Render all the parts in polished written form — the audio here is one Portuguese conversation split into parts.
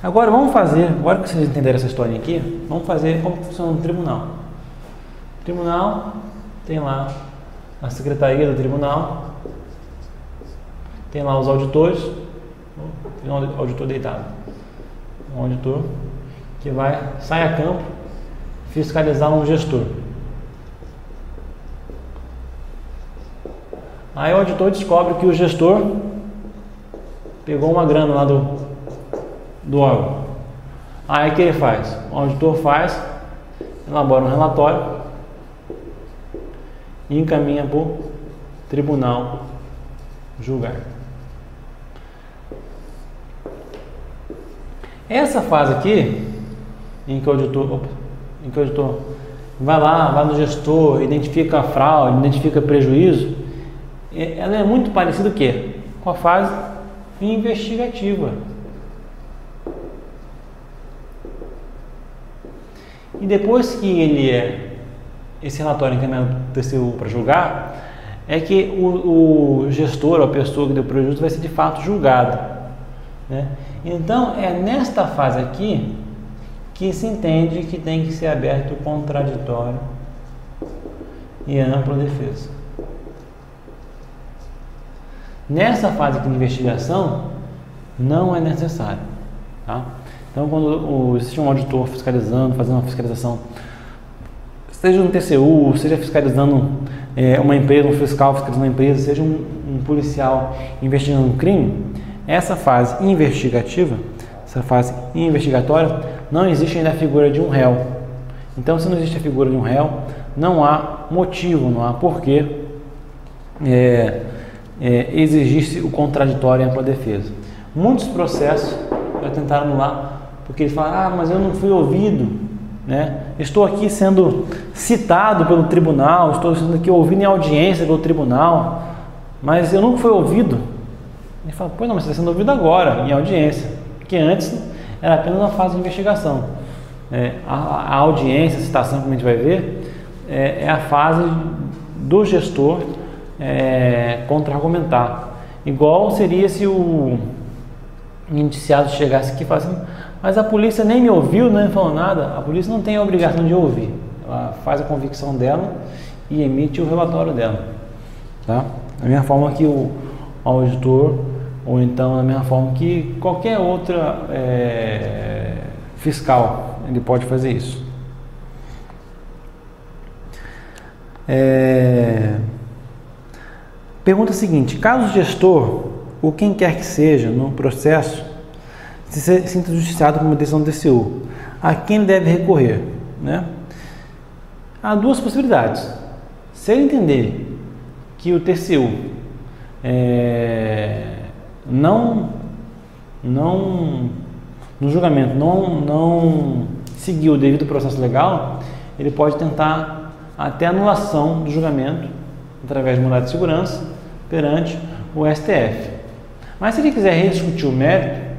Agora vamos fazer, agora que vocês entenderam essa historinha aqui, vamos fazer como funciona um tribunal. O tribunal tem lá a secretaria do tribunal, tem lá os auditores, tem um auditor deitado, um auditor que sai a campo fiscalizar um gestor. Aí o auditor descobre que o gestor pegou uma grana lá do órgão. Aí o que ele faz? O auditor elabora um relatório e encaminha para o tribunal julgar. Essa fase aqui, em que o auditor vai no gestor, identifica a fraude, identifica prejuízo, ela é muito parecida com a fase investigativa. E depois que esse relatório encaminhado para o TCU para julgar, é que o gestor, a pessoa que deu prejuízo, vai ser de fato julgado, né? Então, é nesta fase aqui que se entende que tem que ser aberto o contraditório e ampla defesa. Nessa fase aqui de investigação, não é necessário, tá? Então, quando existe um auditor fiscalizando, fazendo uma fiscalização, seja no TCU, seja fiscalizando uma empresa, um fiscal fiscalizando uma empresa, seja um policial investigando um crime, essa fase investigativa, essa fase investigatória, não existe ainda a figura de um réu. Então, se não existe a figura de um réu, não há motivo, não há porquê exigir-se o contraditório e ampla defesa. Muitos processos já tentaram anular, porque eles falam, mas eu não fui ouvido, né? Estou aqui sendo citado pelo tribunal, estou sendo aqui ouvido em audiência pelo tribunal, mas eu nunca fui ouvido. Ele fala, pois não, mas você está sendo ouvido agora, em audiência, porque antes era apenas uma fase de investigação. A audiência, a citação, como a gente vai ver, é a fase do gestor contra-argumentar. Igual seria se o indiciado chegasse aqui e falasse, mas a polícia nem me ouviu, nem falou nada. A polícia não tem a obrigação de ouvir. Ela faz a convicção dela e emite o relatório dela. Tá? Da mesma forma que o auditor, ou então da mesma forma que qualquer outra fiscal, ele pode fazer isso. Pergunta seguinte: caso o gestor, ou quem quer que seja, no processo, se sinta justiciado por uma decisão do TCU, a quem deve recorrer, né? Há duas possibilidades. Se ele entender que o TCU no julgamento não seguiu o devido processo legal, ele pode tentar até anulação do julgamento através de mandado de segurança perante o STF. Mas se ele quiser rediscutir o mérito,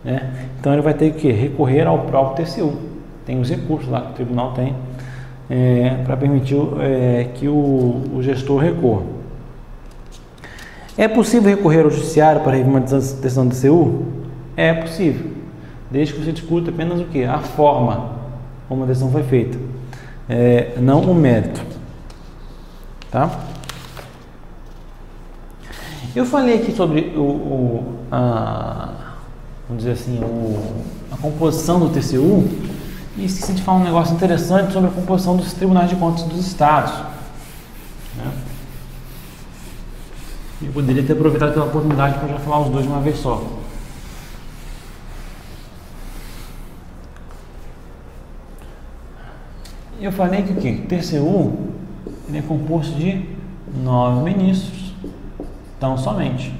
né, então ele vai ter que recorrer ao próprio TCU. Tem os recursos lá que o tribunal tem para permitir que o gestor recorra. É possível recorrer ao judiciário para rever uma decisão do TCU? É possível, desde que você discuta apenas o que? A forma como a decisão foi feita, não o mérito. Tá? Eu falei aqui sobre vamos dizer assim, a composição do TCU, e esqueci de falar um negócio interessante sobre a composição dos tribunais de contas dos estados, né? Eu poderia ter aproveitado pela oportunidade para já falar os dois de uma vez só. Eu falei que o TCU ele é composto de 9 ministros, então somente,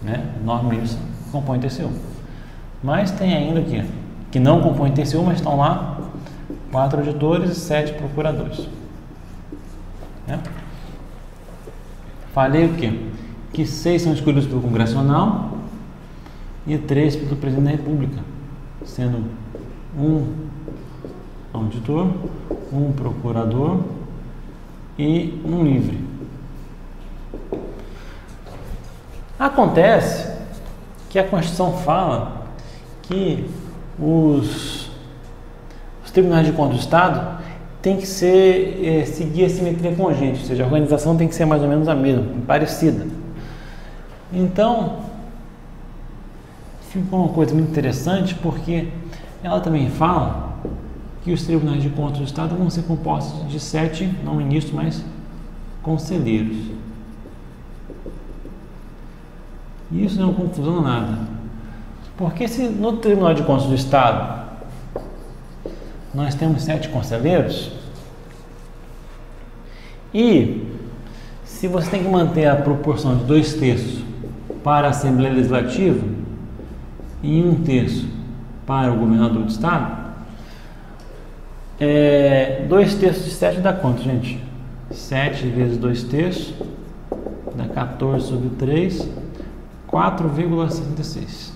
né? 9 ministros compõem o TCU. Mas tem ainda aqui que não compõem o TCU, mas estão lá 4 auditores e 7 procuradores, né? Falei o quê? Que 6 são escolhidos pelo Congresso Nacional e 3 pelo Presidente da República, sendo um auditor, um procurador e um livre. Acontece que a Constituição fala que os tribunais de contas do Estado têm que seguir a simetria congênita, ou seja, a organização tem que ser mais ou menos a mesma, parecida. Então, ficou uma coisa muito interessante, porque ela também fala que os tribunais de contas do Estado vão ser compostos de 7, não ministros, mas conselheiros. E isso não é uma confusão nada. Porque se no Tribunal de Contas do Estado nós temos 7 conselheiros, e se você tem que manter a proporção de 2/3 para a Assembleia Legislativa e 1/3 para o governador do Estado, 2/3 de 7 dá quanto, gente? 7 vezes 2/3 dá 14/3, 4,76,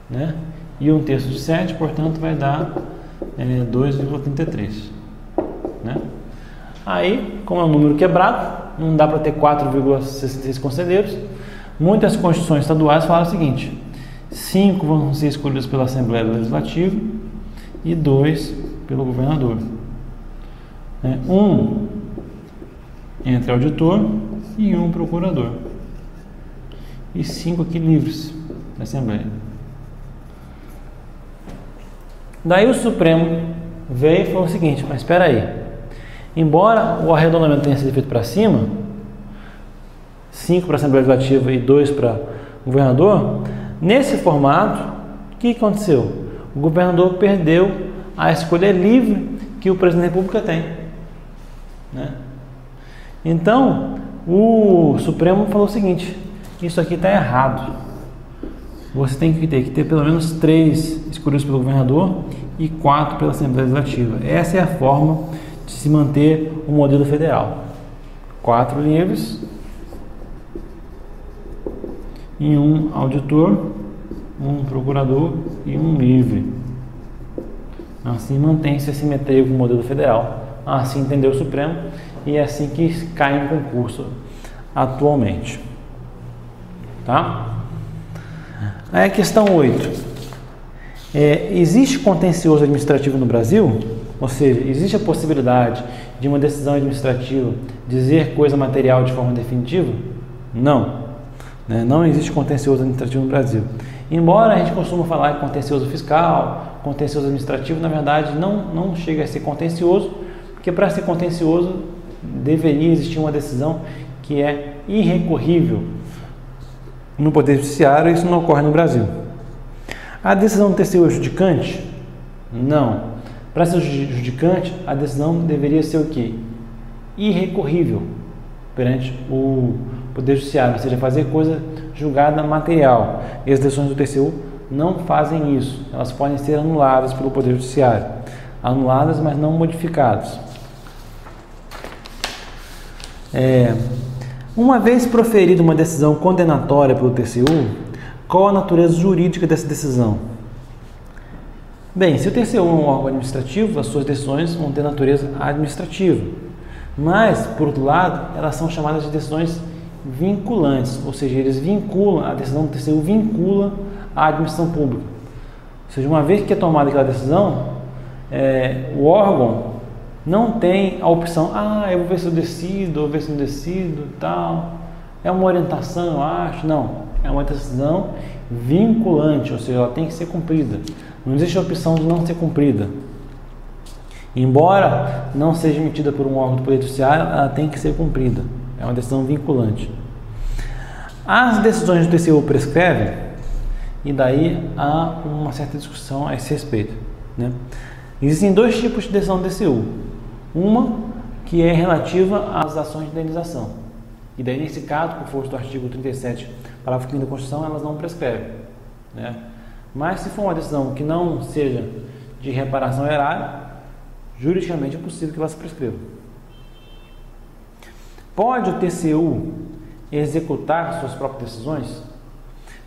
né? E 1/3 de 7, portanto, vai dar 2,33, né? Aí, como é um número quebrado, não dá para ter 4,66 conselheiros. Muitas constituições estaduais falam o seguinte: 5 vão ser escolhidos pela Assembleia Legislativa e 2 pelo governador, né? 1 entre auditor e 1 procurador, e 5 aqui livres da Assembleia. Daí o Supremo veio e falou o seguinte: mas espera aí, embora o arredondamento tenha sido feito para cima, 5 para a Assembleia Legislativa e 2 para o governador, nesse formato, o que aconteceu? O governador perdeu a escolha livre que o presidente da República tem, né? Então, o Supremo falou o seguinte: isso aqui está errado. Você tem que ter pelo menos 3 escolhidos pelo governador e 4 pela Assembleia Legislativa. Essa é a forma de se manter o modelo federal: 4 livres e 1 auditor, 1 procurador e 1 livre. Assim mantém-se a simetria com o modelo federal. Assim entendeu o Supremo, e é assim que cai em concurso atualmente. Tá? Aí a questão 8. Existe contencioso administrativo no Brasil? Ou seja, existe a possibilidade de uma decisão administrativa dizer coisa material de forma definitiva? Não. Não existe contencioso administrativo no Brasil. Embora a gente costuma falar em contencioso fiscal, contencioso administrativo, na verdade não chega a ser contencioso, porque para ser contencioso deveria existir uma decisão que é irrecorrível no Poder Judiciário, e isso não ocorre no Brasil. A decisão do TCU é judicante? Não. Para ser judicante, a decisão deveria ser o quê? Irrecorrível perante o Poder Judiciário, ou seja, fazer coisa julgada material. E as decisões do TCU não fazem isso. Elas podem ser anuladas pelo Poder Judiciário. Anuladas, mas não modificadas. Uma vez proferida uma decisão condenatória pelo TCU, qual a natureza jurídica dessa decisão? Bem, se o TCU é um órgão administrativo, as suas decisões vão ter natureza administrativa. Mas, por outro lado, elas são chamadas de decisões vinculantes, ou seja, eles vinculam, a decisão do TCU vincula a administração pública. Ou seja, uma vez que é tomada aquela decisão, o órgão não tem a opção: eu vou ver se eu decido, ou ver se não decido, tal. É uma orientação, eu acho. Não, é uma decisão vinculante, ou seja, ela tem que ser cumprida. Não existe a opção de não ser cumprida. Embora não seja emitida por um órgão do Poder Judiciário, ela tem que ser cumprida. É uma decisão vinculante. As decisões do TCU prescrevem, e daí há uma certa discussão a esse respeito, né? Existem 2 tipos de decisão do TCU. Uma que é relativa às ações de indenização. E daí, nesse caso, por força do artigo 37, parágrafo 5º da Constituição, elas não prescrevem, né? Mas se for uma decisão que não seja de reparação erária, juridicamente é possível que ela se prescreva. Pode o TCU executar suas próprias decisões?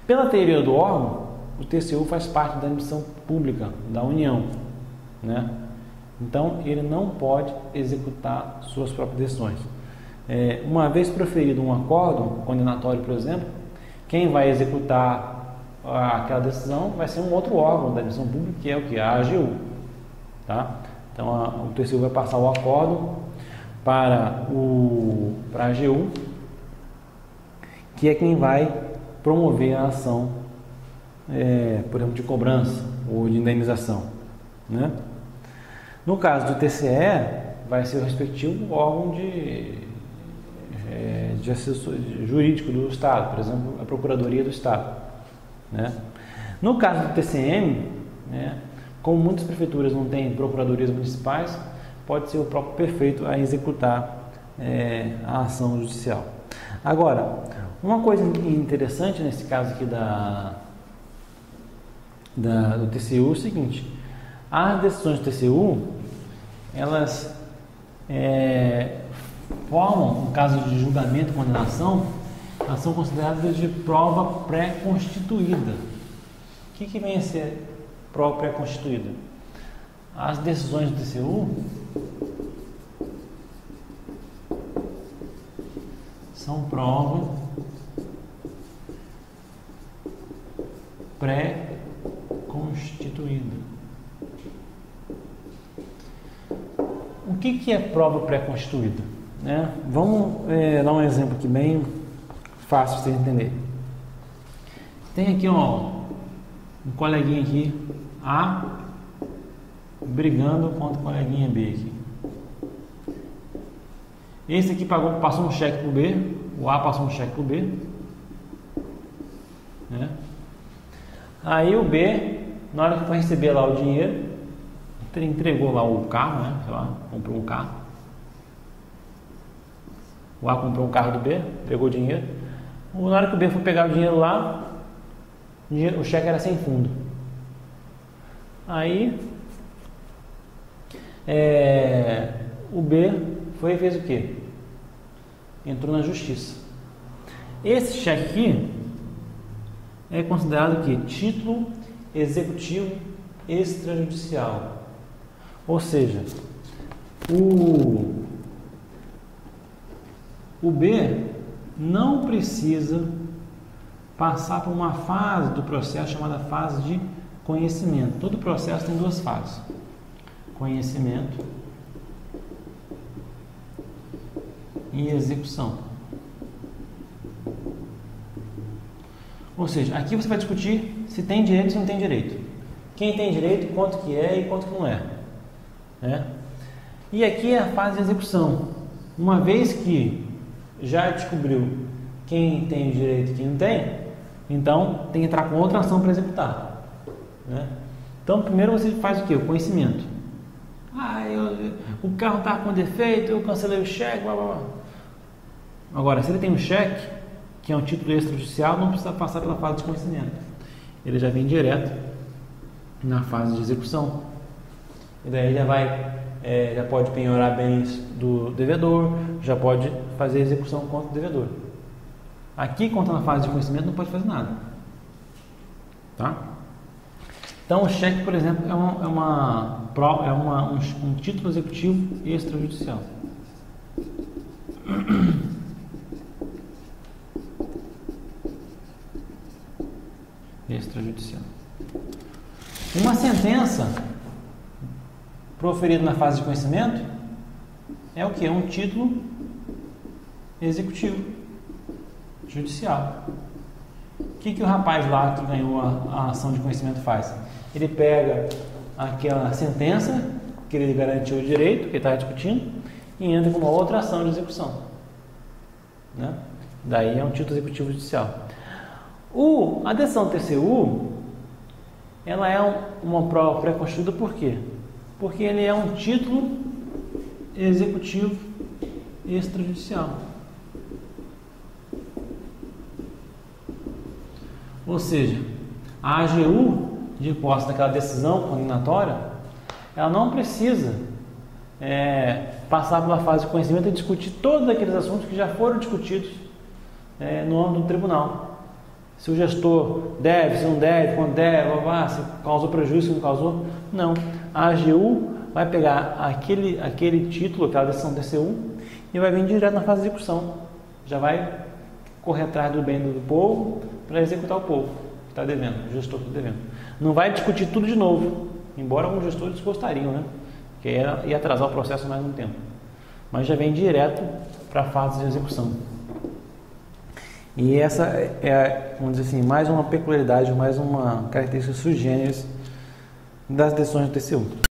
Pela teoria do órgão, o TCU faz parte da administração pública da União, né? Então, ele não pode executar suas próprias decisões. Uma vez proferido um acórdão condenatório, por exemplo, quem vai executar aquela decisão vai ser um outro órgão da administração pública, que é o que? A AGU. Tá? Então o TCU vai passar o acórdão para a AGU, que é quem vai promover a ação, por exemplo, de cobrança ou de indenização. Né? No caso do TCE, vai ser o respectivo órgão de assessor jurídico do Estado, por exemplo, a Procuradoria do Estado. Né? No caso do TCM, né, como muitas prefeituras não têm procuradorias municipais, pode ser o próprio prefeito a executar a ação judicial. Agora, uma coisa interessante nesse caso aqui do TCU é o seguinte: as decisões do TCU, elas formam, no caso de julgamento e condenação, elas são consideradas de prova pré-constituída. O que vem a ser prova pré-constituída? As decisões do TCU são prova pré-constituída. O que é prova pré-constituída? Né? Vamos dar um exemplo aqui bem fácil de você entender. Tem aqui um coleguinha aqui, A, brigando contra o coleguinha B aqui. Esse aqui passou um cheque para o B, o A passou um cheque para o B. Né? Aí o B, na hora que foi receber lá o dinheiro, entregou lá o carro, né? Sei lá, comprou um carro. O A comprou um carro do B, pegou o dinheiro. Na hora que o B foi pegar o dinheiro lá, o cheque era sem fundo. Aí o B foi e fez o quê? Entrou na justiça. Esse cheque aqui é considerado que título executivo extrajudicial. Ou seja, o B não precisa passar por uma fase do processo chamada fase de conhecimento. Todo processo tem duas fases: conhecimento e execução. Ou seja, aqui você vai discutir se tem direito ou se não tem direito. Quem tem direito, quanto que é e quanto que não é. E aqui é a fase de execução. Uma vez que já descobriu quem tem direito e quem não tem, então tem que entrar com outra ação para executar. Né? Então primeiro você faz o quê? O conhecimento. O carro está com defeito, eu cancelei o cheque, blá blá blá. Agora, se ele tem um cheque, que é um título extrajudicial, não precisa passar pela fase de conhecimento. Ele já vem direto na fase de execução. E daí já pode penhorar bens do devedor, já pode fazer execução contra o devedor. Aqui, quando está na fase de conhecimento, não pode fazer nada. Tá? Então, o cheque, por exemplo, é um título executivo extrajudicial. Extrajudicial. Uma sentença proferida na fase de conhecimento é o que? É um título executivo judicial. O que o rapaz lá que ganhou a ação de conhecimento faz? Ele pega aquela sentença que ele garantiu o direito, que ele está discutindo, e entra com uma outra ação de execução. Né? Daí é um título executivo judicial. A decisão TCU, ela é uma prova pré-constituída por quê? Porque ele é um título executivo extrajudicial. Ou seja, a AGU, de posse daquela decisão condenatória, ela não precisa passar pela fase de conhecimento e discutir todos aqueles assuntos que já foram discutidos no âmbito do tribunal. Se o gestor deve, se não deve, quando deve, se causou prejuízo, se não causou. Não. A AGU vai pegar aquele título, aquela decisão TCU, e vai vir direto na fase de execução. Já vai correr atrás do bem do povo para executar o povo. está devendo, o gestor está devendo. Não vai discutir tudo de novo, embora alguns gestores gostariam, né? Que ia atrasar o processo mais um tempo. Mas já vem direto para a fase de execução. E essa é, vamos dizer assim, mais uma peculiaridade, mais uma característica sui generis das decisões do TCU.